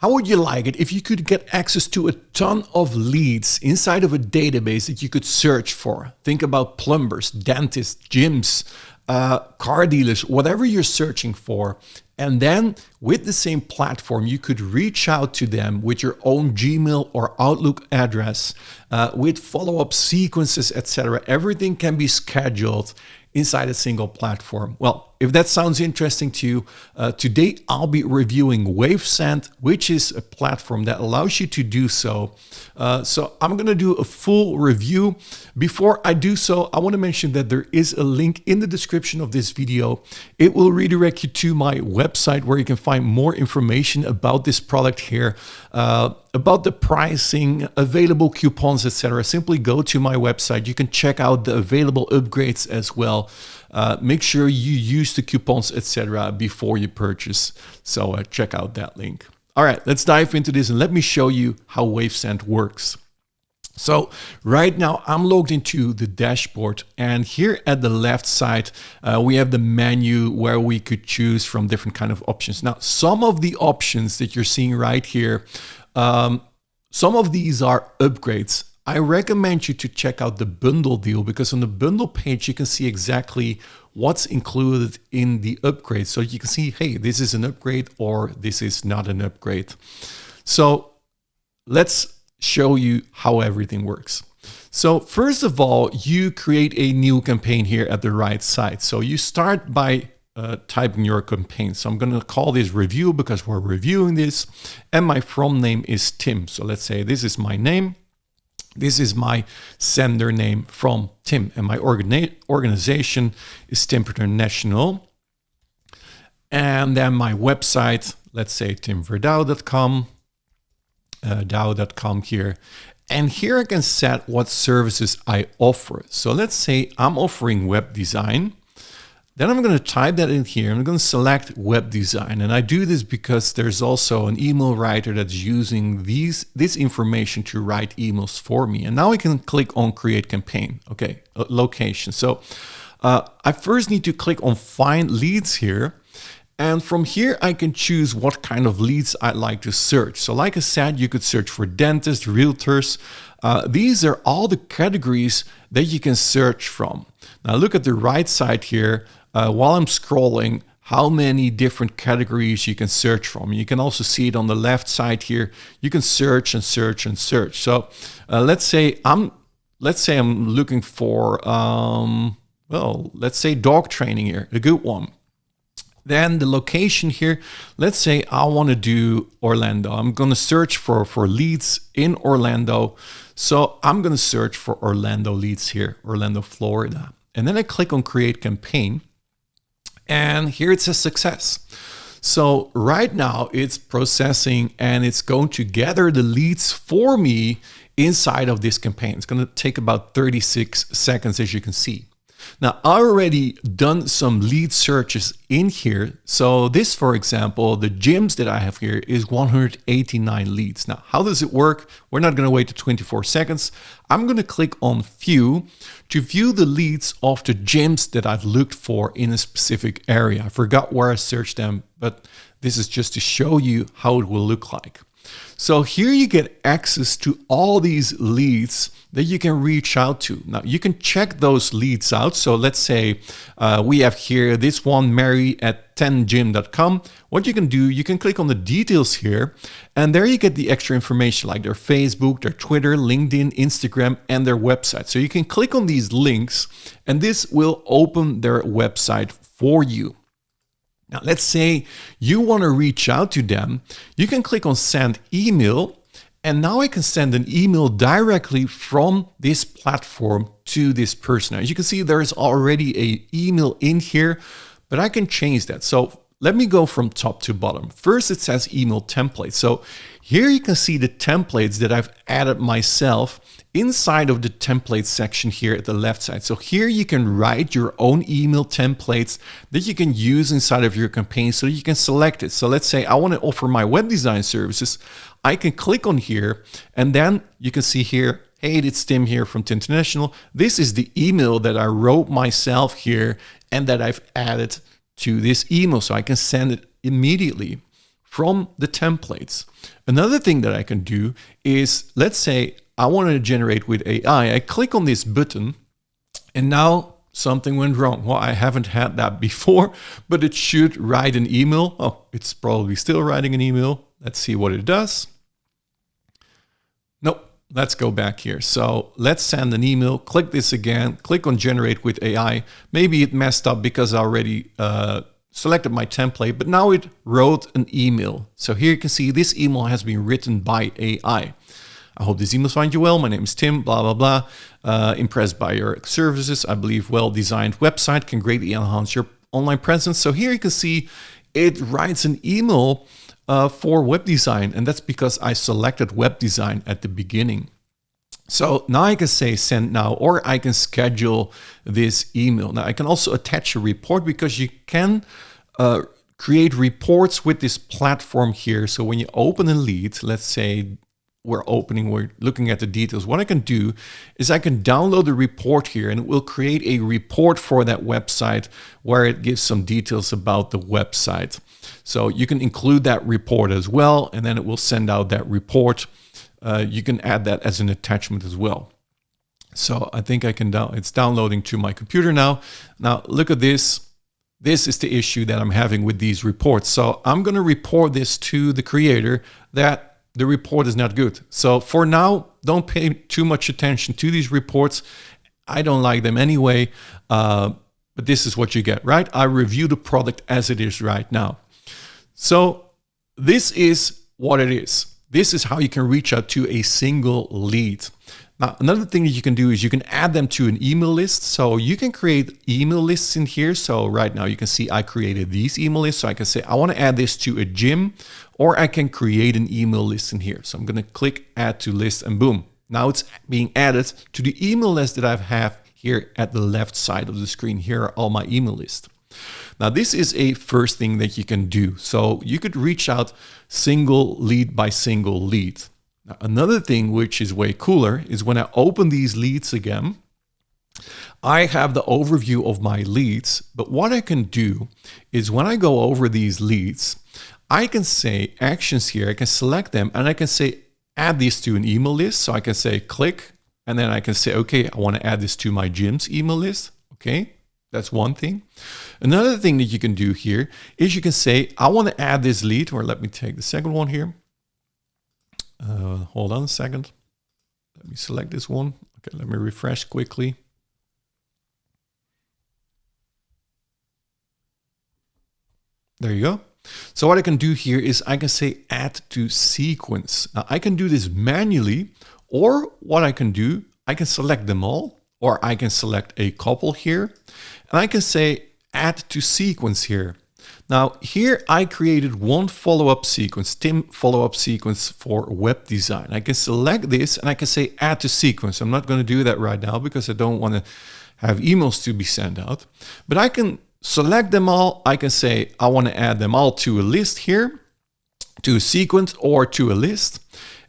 How would you like it if you could get access to a ton of leads inside of a database that you could search for? Think about plumbers, dentists, gyms, car dealers, whatever you're searching for. And then with the same platform, you could reach out to them with your own Gmail or Outlook address, with follow-up sequences, etc. Everything can be scheduled inside a single platform. Well, if that sounds interesting to you, today I'll be reviewing Wavesend, which is a platform that allows you to do so. So I'm going to do a full review. Before I do so, I want to mention that there is a link in the description of this video. It will redirect you to my website where you can find more information about this product here, about the pricing, available coupons, etc. Simply go to my website. You can check out the available upgrades as well. Make sure you use the coupons, etc. before you purchase. So check out that link. All right, let's dive into this and let me show you how Wavesend works. So right now I'm logged into the dashboard, and here at the left side, we have the menu where we could choose from different kind of options. Now, some of the options that you're seeing right here, some of these are upgrades. I recommend you to check out the bundle deal, because on the bundle page, you can see exactly what's included in the upgrade. So you can see, hey, this is an upgrade or this is not an upgrade. So let's show you how everything works. So first of all, you create a new campaign here at the right side. So you start by typing your campaign. So I'm going to call this review because we're reviewing this, and my from name is Tim. So let's say this is my name. This is my sender name from Tim, and my organization is Tim International. And then my website, let's say timverdouw.com, dow.com here. And here I can set what services I offer. So let's say I'm offering web design. Then I'm going to type that in here. I'm going to select web design. And I do this because there's also an email writer that's using this information to write emails for me. And now I can click on create campaign. Okay, location. So I first need to click on find leads here. And from here, I can choose what kind of leads I'd like to search. So like I said, you could search for dentists, realtors. These are all the categories that you can search from. Now look at the right side here. While I'm scrolling, how many different categories you can search from. You can also see it on the left side here. You can search and search and search. So let's say I'm looking for, let's say dog training here, a good one. Then the location here, let's say I want to do Orlando. I'm going to search for leads in Orlando. So I'm going to search for Orlando leads here, Orlando, Florida. And then I click on create campaign. And here it says success. So right now it's processing and it's going to gather the leads for me inside of this campaign. It's going to take about 36 seconds, as you can see. Now, I already done some lead searches in here. So this, for example, the gyms that I have here is 189 leads. Now, how does it work? We're not going to wait to 24 seconds. I'm going to click on view to view the leads of the gyms that I've looked for in a specific area. I forgot where I searched them, but this is just to show you how it will look like. So here you get access to all these leads that you can reach out to. Now you can check those leads out. So let's say we have here this one, Mary@10gym.com. What you can do, you can click on the details here, and there you get the extra information like their Facebook, their Twitter, LinkedIn, Instagram, and their website. So you can click on these links and this will open their website for you. Now, let's say you want to reach out to them. You can click on send email, and now I can send an email directly from this platform to this person. As you can see, there is already an email in here, but I can change that. So let me go from top to bottom. First, it says email template. So here you can see the templates that I've added myself inside of the template section here at the left side. So here you can write your own email templates that you can use inside of your campaign, so you can select it. So let's say I want to offer my web design services. I can click on here, and then you can see here, hey, it's Tim here from Tim International. This is the email that I wrote myself here and that I've added to this email, so I can send it immediately. from the templates. Another thing that I can do is, let's say I wanted to generate with AI. I click on this button and now something went wrong. Well, I haven't had that before, but it should write an email. Oh, it's probably still writing an email. Let's see what it does. Nope. Let's go back here. So let's send an email. Click this again. Click on generate with AI. Maybe it messed up because I already selected my template, but now it wrote an email. So here you can see this email has been written by AI. I hope this email finds you well. My name is Tim, blah, blah, blah. Impressed by your services. I believe well-designed website can greatly enhance your online presence. So here you can see it writes an email for web design. And that's because I selected web design at the beginning. So now I can say send now, or I can schedule this email. Now I can also attach a report because you can create reports with this platform here. So when you open a lead, let's say we're looking at the details. What I can do is I can download the report here and it will create a report for that website where it gives some details about the website. So you can include that report as well, and then it will send out that report. You can add that as an attachment as well. So I think I can it's downloading to my computer now. Now look at this. This is the issue that I'm having with these reports. So I'm going to report this to the creator that the report is not good. So for now, don't pay too much attention to these reports. I don't like them anyway, but this is what you get, right? I review the product as it is right now. So this is what it is. This is how you can reach out to a single lead. Now, another thing that you can do is you can add them to an email list. So you can create email lists in here. So right now you can see I created these email lists. So I can say, I want to add this to a gym, or I can create an email list in here. So I'm going to click add to list and boom. Now it's being added to the email list that I have here at the left side of the screen. Here are all my email lists. Now this is a first thing that you can do. So you could reach out single lead by single lead. Now, another thing which is way cooler is when I open these leads again, I have the overview of my leads. But what I can do is when I go over these leads, I can say actions here. I can select them and I can say add these to an email list. So I can say click, and then I can say, okay, I want to add this to my gym's email list. Okay, that's one thing. Another thing that you can do here is you can say, I want to add this lead, or let me take the second one here. Hold on a second. Let me select this one. Okay, let me refresh quickly. There you go. So what I can do here is I can say add to sequence. Now I can do this manually, or what I can do, I can select them all, or I can select a couple here, and I can say add to sequence here. Now here I created one follow-up sequence, Tim follow-up sequence for web design. I can select this and I can say add to sequence. I'm not going to do that right now because I don't want to have emails to be sent out, but I can select them all. I can say I want to add them all to a list here, to a sequence or to a list.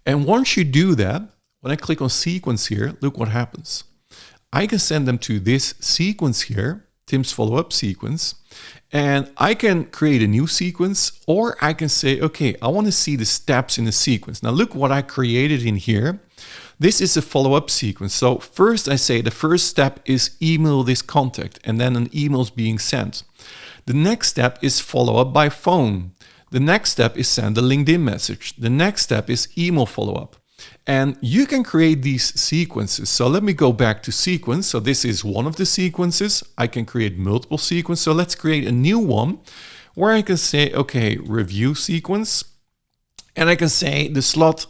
And once you do that, when I click on sequence here, look what happens. I can send them to this sequence here, Tim's follow-up sequence, and I can create a new sequence, or I can say, okay, I want to see the steps in the sequence. Now look what I created in here. This is a follow-up sequence. So first I say the first step is email this contact, and then an email is being sent. The next step is follow up by phone. The next step is send a LinkedIn message. The next step is email follow-up. And you can create these sequences. So let me go back to sequence. So this is one of the sequences. I can create multiple sequences. So let's create a new one where I can say, okay, review sequence. And I can say the slot,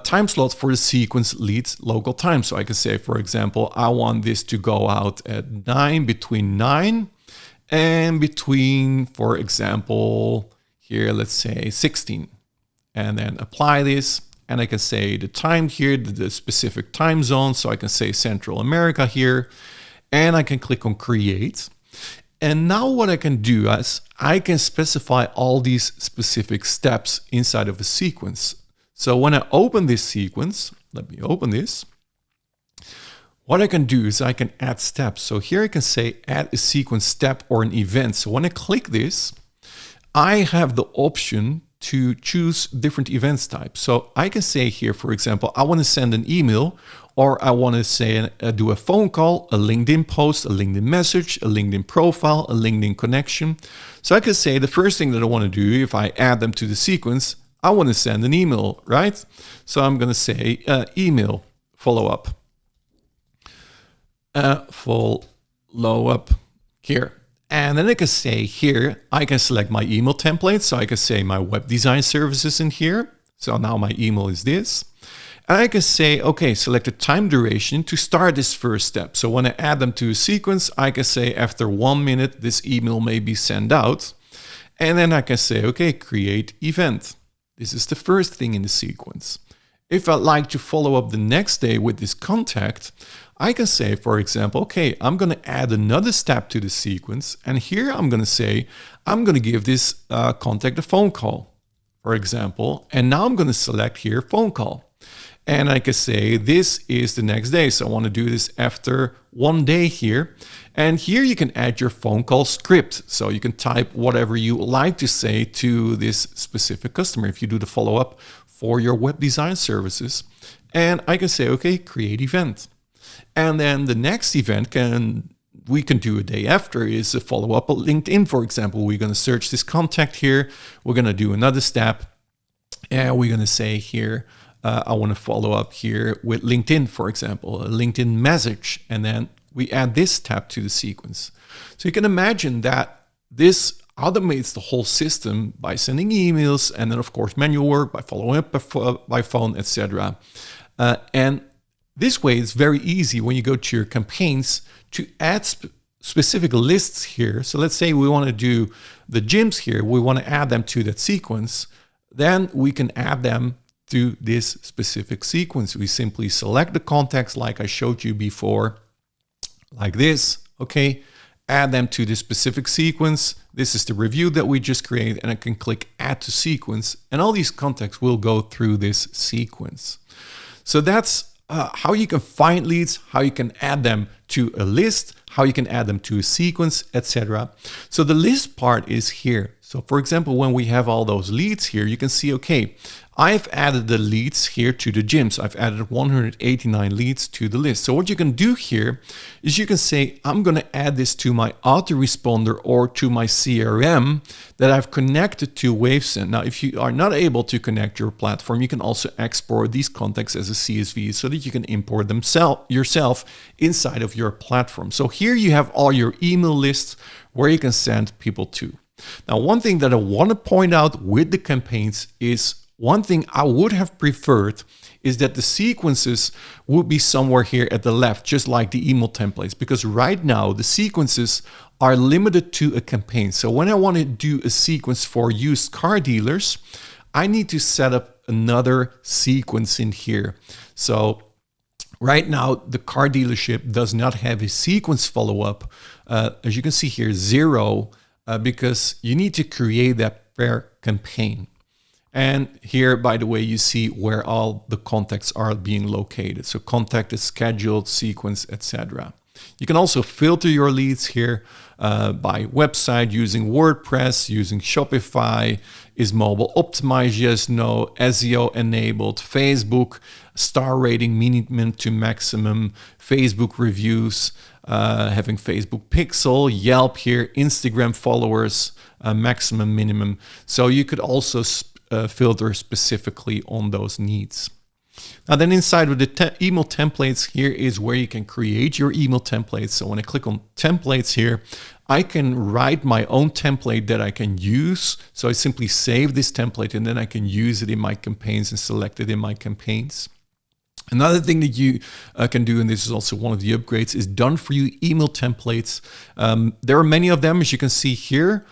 time slot for the sequence leads local time. So I can say, for example, I want this to go out at 9, between 9 and between, for example, here, let's say 16. And then apply this. And I can say the time here, the specific time zone. So I can say Central America here, and I can click on create. And now what I can do is I can specify all these specific steps inside of a sequence. So when I open this sequence, let me open this. What I can do is I can add steps. So here I can say add a sequence step or an event. So when I click this, I have the option to choose different events types. So I can say here, for example, I want to send an email, or I want to say do a phone call, a LinkedIn post, a LinkedIn message, a LinkedIn profile, a LinkedIn connection. So I can say the first thing that I want to do, if I add them to the sequence, I want to send an email, right? So I'm going to say email follow-up. Follow-up here. And then I can say here, I can select my email template. So I can say my web design services in here. So now my email is this. And I can say, okay, select a time duration to start this first step. So when I add them to a sequence, I can say after 1 minute, this email may be sent out. And then I can say, okay, create event. This is the first thing in the sequence. If I'd like to follow up the next day with this contact, I can say, for example, okay, I'm going to add another step to the sequence. And here I'm going to say, I'm going to give this contact a phone call, for example. And now I'm going to select here phone call. And I can say this is the next day. So I want to do this after 1 day here. And here you can add your phone call script. So you can type whatever you like to say to this specific customer if you do the follow-up for your web design services. And I can say, okay, create event. And then the next event we can do a day after is a follow-up at LinkedIn, for example. We're going to search this contact here. We're going to do another step. And we're going to say here, I want to follow up here with LinkedIn, for example, a LinkedIn message. And then we add this tab to the sequence. So you can imagine that this automates the whole system by sending emails, and then of course manual work by following up by phone, etc. And this way it's very easy when you go to your campaigns to add specific lists here. So let's say we want to do the gyms here, we want to add them to that sequence, then we can add them to this specific sequence. We simply select the contacts like I showed you before, like this, okay? Add them to this specific sequence. This is the review that we just created, and I can click add to sequence, and all these contacts will go through this sequence. So that's how you can find leads, how you can add them to a list, how you can add them to a sequence, etc. So the list part is here. So for example, when we have all those leads here, you can see, okay, I've added the leads here to the gyms. I've added 189 leads to the list. So what you can do here is you can say, I'm going to add this to my autoresponder or to my CRM that I've connected to Wavesend. Now, if you are not able to connect your platform, you can also export these contacts as a CSV so that you can import them yourself inside of your platform. So here you have all your email lists where you can send people to. Now, one thing that I want to point out with the campaigns is one thing I would have preferred is that the sequences would be somewhere here at the left, just like the email templates, because right now the sequences are limited to a campaign. So when I want to do a sequence for used car dealers, I need to set up another sequence in here. So right now, the car dealership does not have a sequence follow-up. As you can see here, 0, because you need to create that per campaign. And here, by the way, you see where all the contacts are being located. So contact is scheduled, sequence, etc. You can also filter your leads here by website using WordPress, using Shopify, is mobile optimized, yes, no, SEO enabled, Facebook, star rating minimum to maximum, Facebook reviews, having Facebook pixel, Yelp here, Instagram followers, maximum, minimum. So you could also filter specifically on those needs. Now then inside of the email templates, here is where you can create your email templates. So when I click on templates here, I can write my own template that I can use. So I simply save this template and then I can use it in my campaigns and select it in my campaigns. Another thing that you can do, and this is also one of the upgrades, is done for you email templates. There are many of them, as you can see here.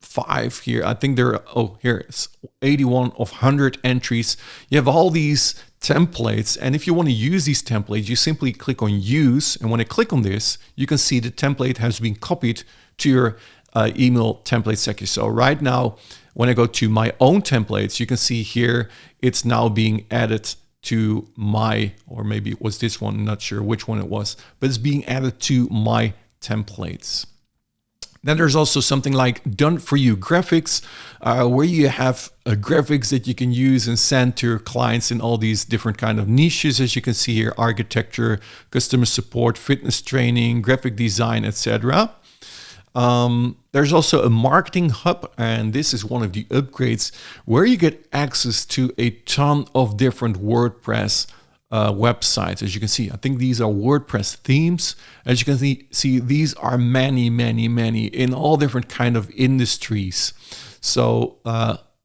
5 here. I think there are, here it's 81 of 100 entries. You have all these templates, and if you want to use these templates, you simply click on use, and when I click on this, you can see the template has been copied to your email template section. So right now, when I go to my own templates, you can see here it's now being added to my, or maybe it was this one, I'm not sure which one it was, but it's being added to my templates. Then there's also something like done for you graphics, where you have graphics that you can use and send to your clients in all these different kind of niches, as you can see here: architecture, customer support, fitness training, graphic design, etc. There's also a marketing hub, and this is one of the upgrades where you get access to a ton of different WordPress websites. As you can see, I think these are WordPress themes. As you can see, these are many in all different kind of industries. So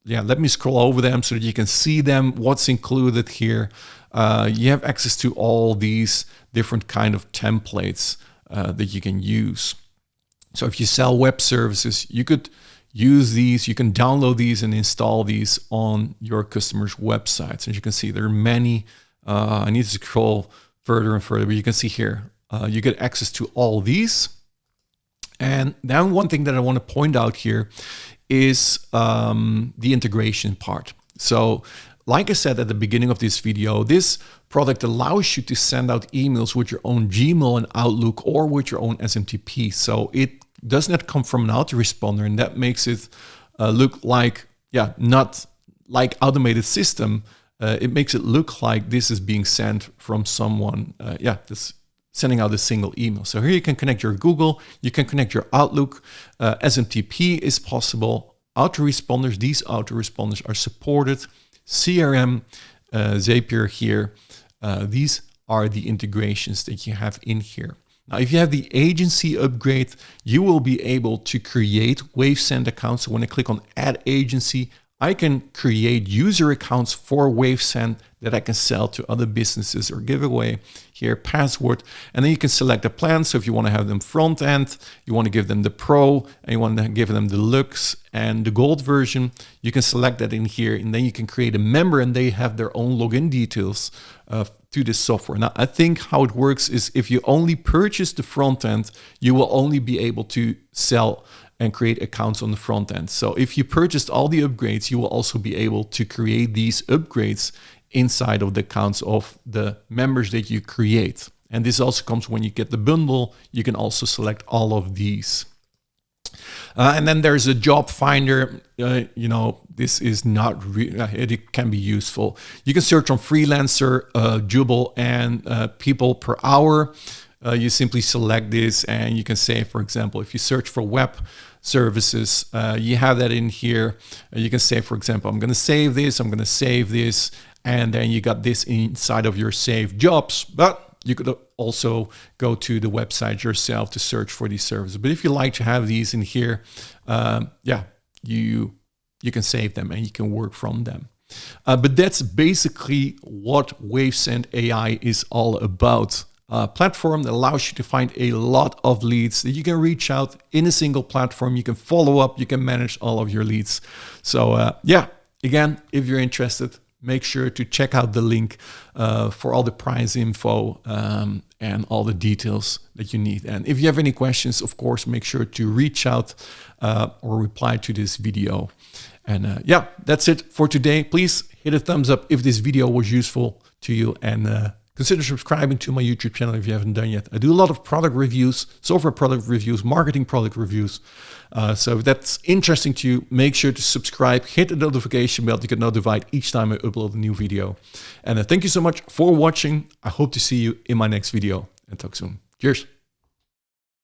yeah, let me scroll over them so that you can see them, what's included here. You have access to all these different kind of templates that you can use. So if you sell web services, you could use these, you can download these and install these on your customers' websites. As you can see, there are many. I need to scroll further and further, but you can see here, you get access to all these. And then one thing that I want to point out here is the integration part. So like I said at the beginning of this video, this product allows you to send out emails with your own Gmail and Outlook or with your own SMTP. So it does not come from an autoresponder, and that makes it look like, yeah, not like automated system. It makes it look like this is being sent from someone, that's sending out a single email. So here you can connect your Google, you can connect your Outlook, SMTP is possible, autoresponders, these autoresponders are supported, CRM, Zapier here. These are the integrations that you have in here. Now, if you have the agency upgrade, you will be able to create Wavesend accounts. So when I click on Add Agency, I can create user accounts for Wavesend that I can sell to other businesses or give away. Here, password, and then you can select a plan. So if you want to have them front end, you want to give them the Pro, and you want to give them the Lux and the Gold version, you can select that in here, and then you can create a member and they have their own login details to this software. Now, I think how it works is if you only purchase the front end, you will only be able to sell and create accounts on the front end. So if you purchased all the upgrades, you will also be able to create these upgrades inside of the accounts of the members that you create. And this also comes when you get the bundle. You can also select all of these. And then there's a job finder. This is not it can be useful. You can search on Freelancer, Jubal, and people per hour. You simply select this and you can say, for example, if you search for web services, you have that in here. You can say, for example, I'm going to save this, I'm going to save this, and then you got this inside of your saved jobs. But you could also go to the website yourself to search for these services. But if you like to have these in here, you can save them and you can work from them. But that's basically what Wavesend AI is all about. A platform that allows you to find a lot of leads that you can reach out in a single platform. You can follow up, you can manage all of your leads. So again, if you're interested, make sure to check out the link for all the price info and all the details that you need. And if you have any questions, of course, make sure to reach out or reply to this video. And that's it for today. Please hit a thumbs up if this video was useful to you, and consider subscribing to my YouTube channel if you haven't done yet. I do a lot of product reviews, software product reviews, marketing product reviews. So if that's interesting to you, make sure to subscribe, hit the notification bell to get notified each time I upload a new video. And thank you so much for watching. I hope to see you in my next video, and talk soon. Cheers.